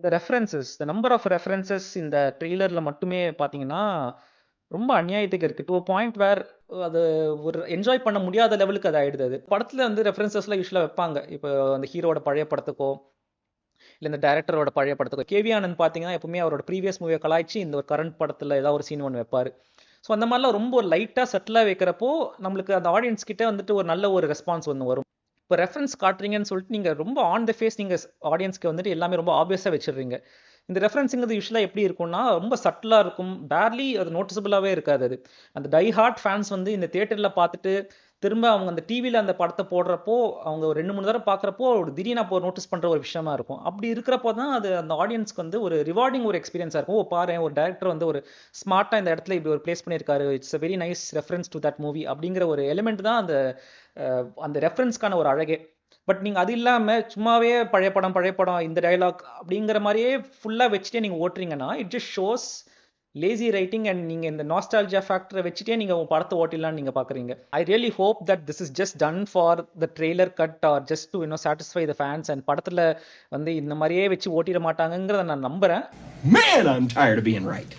இந்த references, the number of references இந்த ட்ரெய்லர்ல மட்டுமே பார்த்தீங்கன்னா, ரொம்ப அநியாயத்துக்கு இருக்கு. டூ அ பாயிண்ட் வேர் அது ஒரு என்ஜாய் பண்ண முடியாத லெவலுக்கு அது ஆயிடுது அது. படத்துல வந்து ரெஃபரன்ஸஸ்லாம் யூசுவலா வைப்பாங்க. இப்போ அந்த ஹீரோவோட பழைய படத்துக்கோ, இல்ல இந்த டைரக்டரோட பழைய படத்துக்கோ. கேவி ஆனந்த் பார்த்தீங்கன்னா, எப்பவுமே அவரோட ப்ரீவியஸ் மூவிய கலாய்ச்சு இந்த ஒரு கரண்ட் படத்துல ஏதாவது ஒரு சீன் ஒண்ணு வைப்பாரு. ஸோ அந்த மாரிலாம் ரொம்ப லைட்டா, சட்டிலா வைக்கிறப்போ, நம்மளுக்கு அந்த ஆடியன்ஸ் கிட்ட வந்துட்டு ஒரு நல்ல ஒரு ரெஸ்பான்ஸ் ஒண்ணு வரும். இப்போ ரெஃபரன்ஸ் காட்டுறீங்கன்னு சொல்லிட்டு நீங்க ரொம்ப ஆன் த ஃபேஸ் நீங்க ஆடியன்ஸ்க்கு வந்துட்டு எல்லாமே ரொம்ப ஆப்வியஸா வச்சிடுறீங்க. இந்த ரெஃபரன்ஸுங்கிறது யூசுவலா எப்படி இருக்கும்னா, ரொம்ப சட்டிலா இருக்கும். பேர்லி அது நோட்டிசபிளாவே இருக்காது அது. அந்த டை ஹார்ட் ஃபேன்ஸ் வந்து இந்த தியேட்டர்ல பார்த்துட்டு, திரும்ப அவங்க அந்த டிவில அந்த படத்த போடுறப்போ, அவங்க ஒரு 2, 3 தடவ பார்க்குறப்போ, ஒரு திடீர்னு அப்போ நோட்டீஸ் பண்ற ஒரு விஷயமா இருக்கும். அப்படி இருக்கிறப்போ தான் அது அந்த ஆடியன்ஸ்க்கு வந்து ஒரு ரிவார்டிங் ஒரு எக்ஸ்பீரியன்ஸா இருக்கும். ஓ! பாரேன் ஒரு டைரக்டர் வந்து ஒரு ஸ்மார்ட்டா இந்த இடத்துல இப்படி ஒரு பிளேஸ் பண்ணியிருக்காரு. It's a very nice reference do that movie அப்படிங்கிற ஒரு எலிமெண்ட் தான் அந்த ரெஃபரன்ஸ்க்கான ஒரு அழகே. பட் நீங்க அது இல்லாம சும்மாவே பழைய படம், பழைய படம் இந்த டயலாக் அப்படிங்கிற மாரியே ஃபுல்லா வச்சுட்டே நீங்க ஓட்டுறீங்கன்னா, it just shows lazy writing and நீங்க இந்த நாஸ்டால்ஜியா ஃபேக்டரை வச்சுட்டே நீங்க உங்க படத்தை ஓட்டிடலாம்னு நீங்க பாக்குறீங்க. I really hope that this is just done for the trailer cut are just to satisfy the fans and படத்துல வந்து இந்த மாதிரியே வச்சு ஓட்டிட மாட்டாங்கங்கிறத நான் நம்புறேன். Man, I'm tired of being right.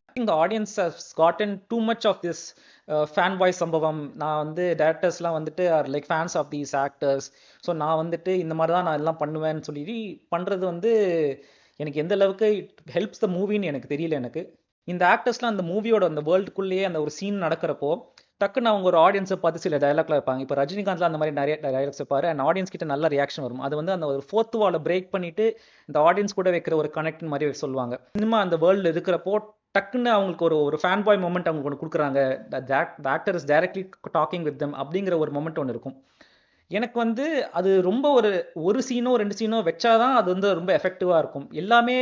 I think the audience has gotten too much of this fan boy சம்பவம். நான் வந்து டேரக்டர்ஸ்லாம் வந்துட்டு are like fans of these actors. So நான் வந்துட்டு இந்த மாதிரி தான் நான் எல்லாம் பண்ணுவேன்னு சொல்லி பண்ணுறது வந்து எனக்கு எந்த அளவுக்கு இட் ஹெல்ப்ஸ் த மூவின்னு எனக்கு தெரியல எனக்கு. இந்த ஆக்டர்ஸ்லாம் அந்த மூவியோட அந்த வேர்ல்டுக்குள்ளேயே அந்த ஒரு சீன் நடக்கிறப்போ டக்குன்னு அவங்க ஒரு ஆடியன்ஸை பார்த்து சில டயலாக்லாம் வைப்பாங்க. இப்போ ரஜினிகாந்த்லாம் அந்த மாதிரி நிறைய டயலாக்ஸ் வைப்பாரு அண்ட் ஆடியன்ஸ் கிட்ட நல்ல ரியாக்ஷன் வரும். அது வந்து அந்த ஒரு ஃபோர்த் வாலை பிரேக் பண்ணிட்டு இந்த ஆடியன்ஸ் கூட வைக்கிற ஒரு கனெக்ட் மாதிரி சொல்லுவாங்க. சினிமா அந்த வேர்ல்டு இருக்கிறப்போ டக்குன்னு அவங்களுக்கு ஒரு ஒரு ஃபேன் பாய் மொமெண்ட் அவங்க ஒன்று கொடுக்குறாங்க. The actor is directly talking with them அப்படிங்கிற ஒரு மொமெண்ட் ஒன்று இருக்கும். எனக்கு வந்து அது ரொம்ப ஒரு சீனோ 2 சீனோ வச்சாதான் அது வந்து ரொம்ப எஃபெக்டிவாக இருக்கும். எல்லாமே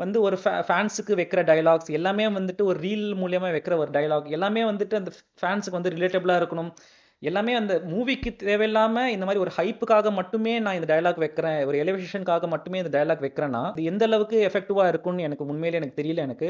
வந்து ஒரு ஃபேன்ஸுக்கு வைக்கிற டயலாக்ஸ் எல்லாமே வந்துட்டு ஒரு ரீல் மூலியமாக வைக்கிற ஒரு டயலாக் எல்லாமே வந்துட்டு அந்த ஃபேன்ஸுக்கு வந்து ரிலேட்டபிளாக இருக்கணும். எல்லாமே அந்த மூவிக்கு தேவையில்லாமல் இந்த மாதிரி ஒரு ஹைப்புக்காக மட்டுமே நான் இந்த டயலாக் வைக்கிறேன், ஒரு எலிவேஷனுக்காக மட்டுமே இந்த டயலாக் வைக்கிறேன்னா அது எந்த அளவுக்கு எஃபெக்டிவாக இருக்கும்னு எனக்கு உண்மையிலே எனக்கு தெரியல எனக்கு.